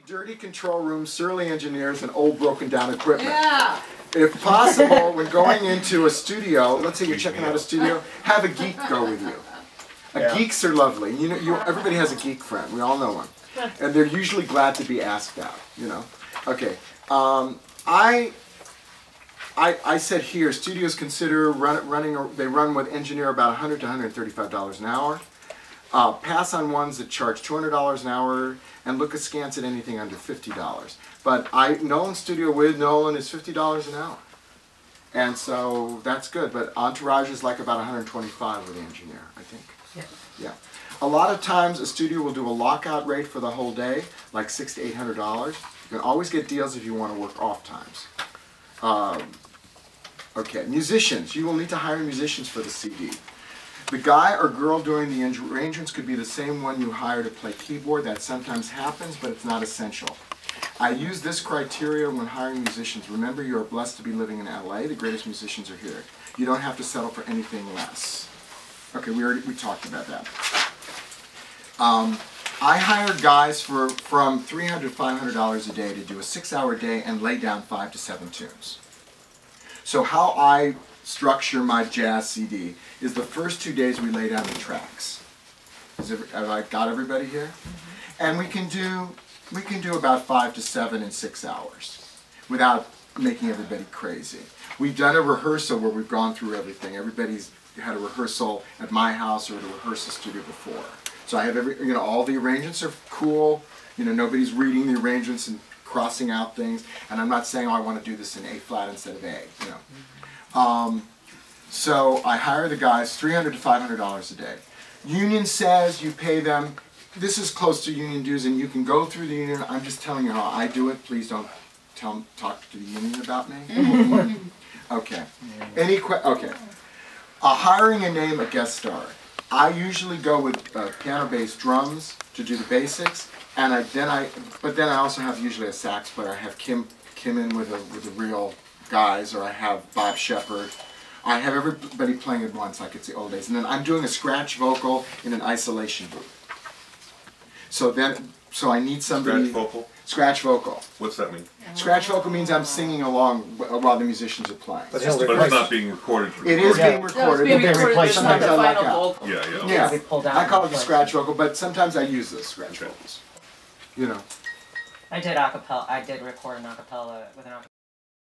Dirty control rooms, surly engineers, and old broken down equipment. Yeah. If possible, when going into a studio, let's say you're checking out a studio, have a geek go with you. Geeks are lovely. You know, everybody has a geek friend. We all know one, and they're usually glad to be asked out. You know. Okay. I said here, studios consider they run with engineer about $100 to $135 an hour. Pass on ones that charge $200 an hour, and look askance at anything under $50. But Nolan's studio with Nolan is $50 an hour, and so that's good. But Entourage is like about $125 with the engineer, I think. Yeah. A lot of times a studio will do a lockout rate for the whole day, like $600 to $800. You can always get deals if you want to work off times. Okay, musicians. You will need to hire musicians for the CD. The guy or girl doing the arrangements could be the same one you hire to play keyboard. That sometimes happens, but it's not essential. I use this criteria when hiring musicians. Remember, you are blessed to be living in LA. The greatest musicians are here. You don't have to settle for anything less. Okay, we talked about that. I hire guys from $300 to $500 a day to do a 6-hour day and lay down 5 to 7 tunes. So how I structure my jazz CD is the first 2 days we lay down the tracks. Have I got everybody here? And we can do about 5 to 7 in 6 hours without making everybody crazy. We've done a rehearsal where we've gone through everything. Everybody's had a rehearsal at my house or at a rehearsal studio before. So I have all the arrangements are cool. Nobody's reading the arrangements and crossing out things. And I'm not saying, oh, I want to do this in A flat instead of A. So I hire the guys $300 to $500 a day. Union says you pay them. This is close to union dues, and you can go through the union. I'm just telling you how I do it. Please don't talk to the union about me. Okay. Okay. Hiring a name, a guest star. I usually go with piano, bass, drums to do the basics, and but then I also have usually a sax player. I have Kim in with the real guys, or I have Bob Shepard. I have everybody playing at once, like it's the old days, and then I'm doing a scratch vocal in an isolation booth. So I need somebody. Scratch vocal? Scratch vocal. What's that mean? Scratch vocal means I'm singing along while the musicians are playing. But it's not being recorded. It is being recorded. No, it's being recorded. Sometimes I luck out. Yeah. I call it the scratch vocal, but sometimes I use those scratch vocals. I did acapella. I did record an acapella with an acapella.